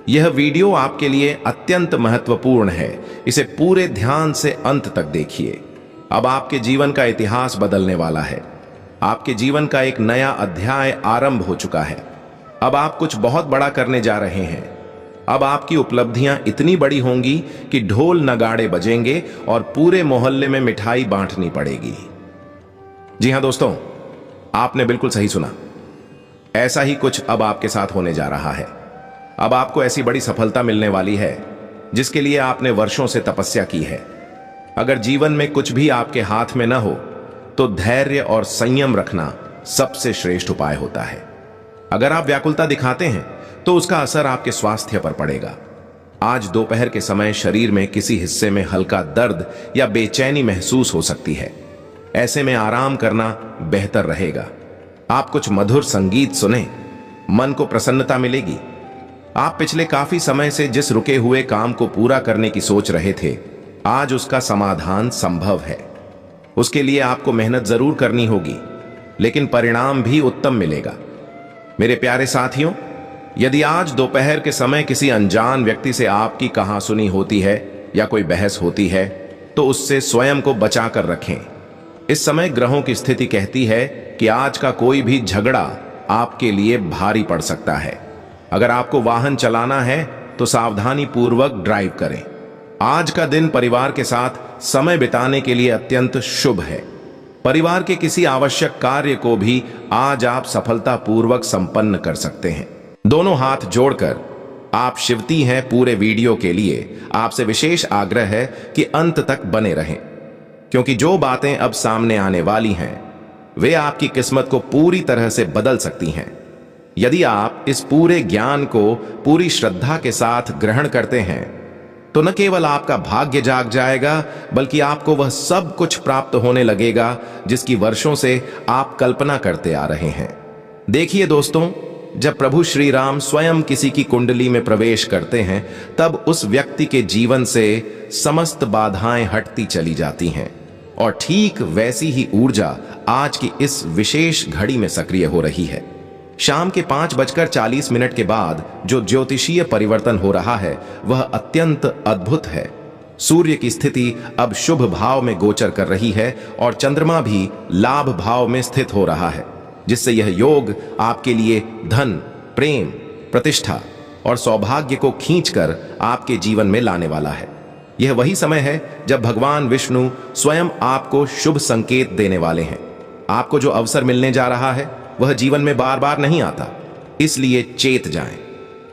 यह वीडियो आपके लिए अत्यंत महत्वपूर्ण है। इसे पूरे ध्यान से अंत तक देखिए। अब आपके जीवन का इतिहास बदलने वाला है। आपके जीवन का एक नया अध्याय आरंभ हो चुका है। अब आप कुछ बहुत बड़ा करने जा रहे हैं। अब आपकी उपलब्धियां इतनी बड़ी होंगी कि ढोल नगाड़े बजेंगे और पूरे मोहल्ले में मिठाई बांटनी पड़ेगी। जी हां दोस्तों, आपने बिल्कुल सही सुना। ऐसा ही कुछ अब आपके साथ होने जा रहा है। अब आपको ऐसी बड़ी सफलता मिलने वाली है जिसके लिए आपने वर्षों से तपस्या की है। अगर जीवन में कुछ भी आपके हाथ में न हो तो धैर्य और संयम रखना सबसे श्रेष्ठ उपाय होता है। अगर आप व्याकुलता दिखाते हैं तो उसका असर आपके स्वास्थ्य पर पड़ेगा। आज दोपहर के समय शरीर में किसी हिस्से में हल्का दर्द या बेचैनी महसूस हो सकती है। ऐसे में आराम करना बेहतर रहेगा। आप कुछ मधुर संगीत सुने, मन को प्रसन्नता मिलेगी। आप पिछले काफी समय से जिस रुके हुए काम को पूरा करने की सोच रहे थे, आज उसका समाधान संभव है। उसके लिए आपको मेहनत जरूर करनी होगी, लेकिन परिणाम भी उत्तम मिलेगा। मेरे प्यारे साथियों, यदि आज दोपहर के समय किसी अनजान व्यक्ति से आपकी कहासुनी होती है या कोई बहस होती है, तो उससे स्वयं को बचा कर रखें। इस समय ग्रहों की स्थिति कहती है कि आज का कोई भी झगड़ा आपके लिए भारी पड़ सकता है। अगर आपको वाहन चलाना है तो सावधानी पूर्वक ड्राइव करें। आज का दिन परिवार के साथ समय बिताने के लिए अत्यंत शुभ है। परिवार के किसी आवश्यक कार्य को भी आज आप सफलतापूर्वक संपन्न कर सकते हैं। दोनों हाथ जोड़कर आप शिवती हैं। पूरे वीडियो के लिए आपसे विशेष आग्रह है कि अंत तक बने रहें, क्योंकि जो बातें अब सामने आने वाली हैं वे आपकी किस्मत को पूरी तरह से बदल सकती हैं। यदि आप इस पूरे ज्ञान को पूरी श्रद्धा के साथ ग्रहण करते हैं तो न केवल आपका भाग्य जाग जाएगा, बल्कि आपको वह सब कुछ प्राप्त होने लगेगा जिसकी वर्षों से आप कल्पना करते आ रहे हैं। देखिए दोस्तों, जब प्रभु श्री राम स्वयं किसी की कुंडली में प्रवेश करते हैं, तब उस व्यक्ति के जीवन से समस्त बाधाएं हटती चली जाती हैं और ठीक वैसी ही ऊर्जा आज की इस विशेष घड़ी में सक्रिय हो रही है। शाम के 5:40 के बाद जो ज्योतिषीय परिवर्तन हो रहा है वह अत्यंत अद्भुत है। सूर्य की स्थिति अब शुभ भाव में गोचर कर रही है और चंद्रमा भी लाभ भाव में स्थित हो रहा है, जिससे यह योग आपके लिए धन, प्रेम, प्रतिष्ठा और सौभाग्य को खींचकर आपके जीवन में लाने वाला है। यह वही समय है जब भगवान विष्णु स्वयं आपको शुभ संकेत देने वाले हैं। आपको जो अवसर मिलने जा रहा है वह जीवन में बार बार नहीं आता, इसलिए चेत जाएं,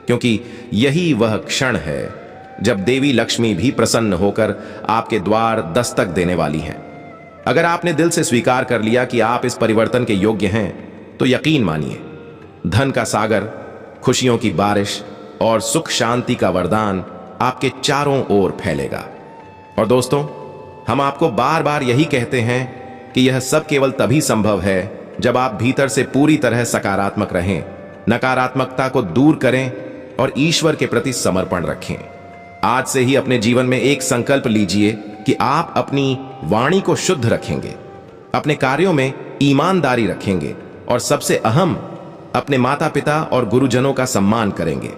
क्योंकि यही वह क्षण है जब देवी लक्ष्मी भी प्रसन्न होकर आपके द्वार दस्तक देने वाली हैं। अगर आपने दिल से स्वीकार कर लिया कि आप इस परिवर्तन के योग्य हैं, तो यकीन मानिए, धन का सागर, खुशियों की बारिश और सुख शांति का वरदान आपके चारों ओर फैलेगा। और दोस्तों, हम आपको बार बार यही कहते हैं कि यह सब केवल तभी संभव है जब आप भीतर से पूरी तरह सकारात्मक रहें, नकारात्मकता को दूर करें और ईश्वर के प्रति समर्पण रखें। आज से ही अपने जीवन में एक संकल्प लीजिए कि आप अपनी वाणी को शुद्ध रखेंगे, अपने कार्यों में ईमानदारी रखेंगे और सबसे अहम, अपने माता पिता और गुरुजनों का सम्मान करेंगे।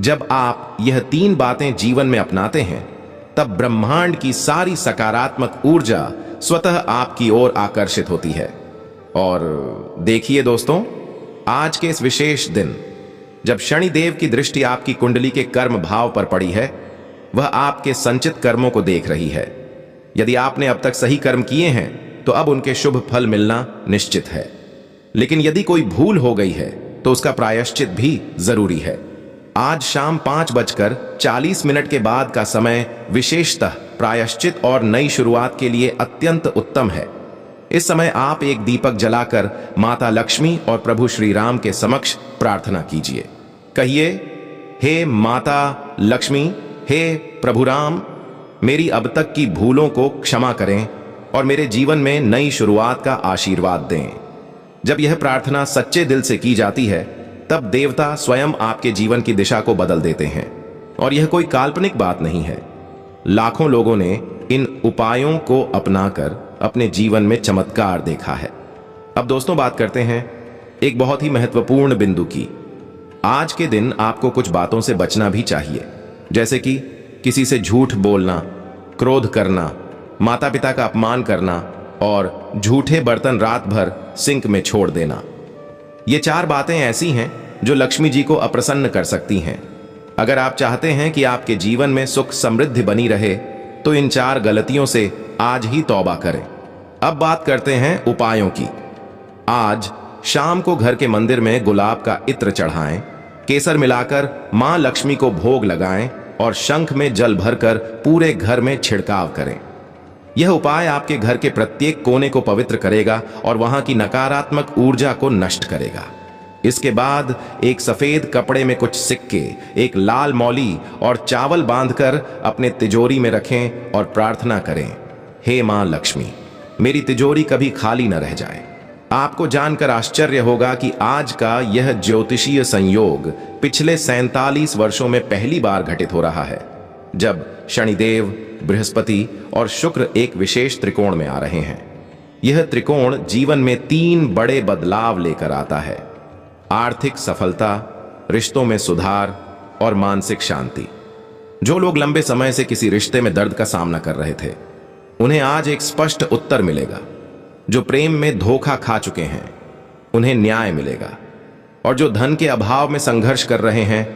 जब आप यह 3 बातें जीवन में अपनाते हैं तब ब्रह्मांड की सारी सकारात्मक ऊर्जा स्वतः आपकी ओर आकर्षित होती है। और देखिए दोस्तों, आज के इस विशेष दिन जब शनिदेव की दृष्टि आपकी कुंडली के कर्म भाव पर पड़ी है, वह आपके संचित कर्मों को देख रही है। यदि आपने अब तक सही कर्म किए हैं तो अब उनके शुभ फल मिलना निश्चित है, लेकिन यदि कोई भूल हो गई है तो उसका प्रायश्चित भी जरूरी है। आज शाम 5:40 के बाद का समय विशेषतः प्रायश्चित और नई शुरुआत के लिए अत्यंत उत्तम है। इस समय आप एक दीपक जलाकर माता लक्ष्मी और प्रभु श्री राम के समक्ष प्रार्थना कीजिए। कहिए, हे माता लक्ष्मी, हे प्रभु राम, मेरी अब तक की भूलों को क्षमा करें और मेरे जीवन में नई शुरुआत का आशीर्वाद दें। जब यह प्रार्थना सच्चे दिल से की जाती है तब देवता स्वयं आपके जीवन की दिशा को बदल देते हैं। और यह कोई काल्पनिक बात नहीं है। लाखों लोगों ने इन उपायों को अपनाकर अपने जीवन में चमत्कार देखा है। अब दोस्तों, बात करते हैं एक बहुत ही महत्वपूर्ण बिंदु की। आज के दिन आपको कुछ बातों से बचना भी चाहिए, जैसे कि किसी से झूठ बोलना, क्रोध करना, माता पिता का अपमान करना और झूठे बर्तन रात भर सिंक में छोड़ देना। ये 4 बातें ऐसी हैं जो लक्ष्मी जी को अप्रसन्न कर सकती हैं। अगर आप चाहते हैं कि आपके जीवन में सुख समृद्धि बनी रहे तो इन 4 गलतियों से आज ही तौबा करें। अब बात करते हैं उपायों की। आज शाम को घर के मंदिर में गुलाब का इत्र चढ़ाएं, केसर मिलाकर मां लक्ष्मी को भोग लगाएं और शंख में जल भरकर पूरे घर में छिड़काव करें। यह उपाय आपके घर के प्रत्येक कोने को पवित्र करेगा और वहां की नकारात्मक ऊर्जा को नष्ट करेगा। इसके बाद एक सफेद कपड़े में कुछ सिक्के, एक लाल मौली और चावल बांधकर अपने तिजोरी में रखें और प्रार्थना करें, हे मां लक्ष्मी, मेरी तिजोरी कभी खाली न रह जाए। आपको जानकर आश्चर्य होगा कि आज का यह ज्योतिषीय संयोग पिछले 47 वर्षों में पहली बार घटित हो रहा है, जब शनिदेव, बृहस्पति और शुक्र एक विशेष त्रिकोण में आ रहे हैं। यह त्रिकोण जीवन में 3 बड़े बदलाव लेकर आता है: आर्थिक सफलता, रिश्तों में सुधार और मानसिक शांति। जो लोग लंबे समय से किसी रिश्ते में दर्द का सामना कर रहे थे, उन्हें आज एक स्पष्ट उत्तर मिलेगा। जो प्रेम में धोखा खा चुके हैं, उन्हें न्याय मिलेगा। और जो धन के अभाव में संघर्ष कर रहे हैं,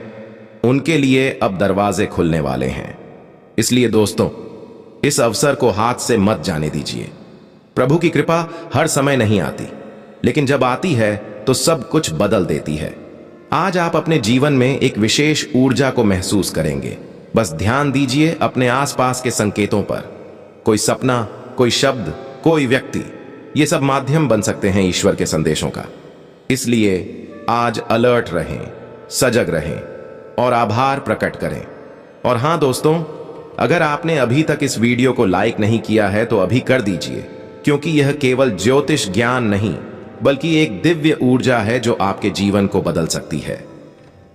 उनके लिए अब दरवाजे खुलने वाले हैं। इसलिए दोस्तों, इस अवसर को हाथ से मत जाने दीजिए। प्रभु की कृपा हर समय नहीं आती, लेकिन जब आती है तो सब कुछ बदल देती है। आज आप अपने जीवन में एक विशेष ऊर्जा को महसूस करेंगे। बस ध्यान दीजिए अपने आसपास के संकेतों पर। कोई सपना, कोई शब्द, कोई व्यक्ति, ये सब माध्यम बन सकते हैं ईश्वर के संदेशों का। इसलिए आज अलर्ट रहें, सजग रहें और आभार प्रकट करें। और हां दोस्तों, अगर आपने अभी तक इस वीडियो को लाइक नहीं किया है तो अभी कर दीजिए, क्योंकि यह केवल ज्योतिष ज्ञान नहीं बल्कि एक दिव्य ऊर्जा है जो आपके जीवन को बदल सकती है।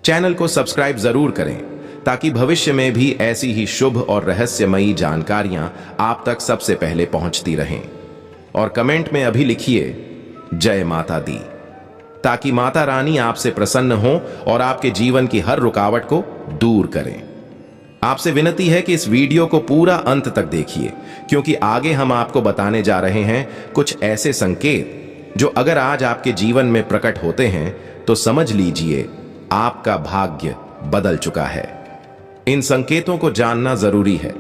चैनल को सब्सक्राइब जरूर करें ताकि भविष्य में भी ऐसी ही शुभ और रहस्यमयी जानकारियां आप तक सबसे पहले पहुंचती रहें। और कमेंट में अभी लिखिए जय माता दी, ताकि माता रानी आपसे प्रसन्न हो और आपके जीवन की हर रुकावट को दूर करें। आपसे विनती है कि इस वीडियो को पूरा अंत तक देखिए, क्योंकि आगे हम आपको बताने जा रहे हैं कुछ ऐसे संकेत जो अगर आज आपके जीवन में प्रकट होते हैं तो समझ लीजिए आपका भाग्य बदल चुका है। इन संकेतों को जानना जरूरी है,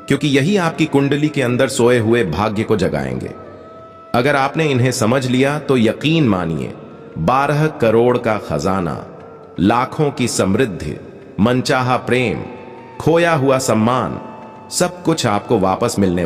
क्योंकि यही आपकी कुंडली के अंदर सोए हुए भाग्य को जगाएंगे। अगर आपने इन्हें समझ लिया तो यकीन मानिए 12 करोड़ का खजाना, लाखों की समृद्धि, मनचाहा प्रेम, खोया हुआ सम्मान, सब कुछ आपको वापस मिलने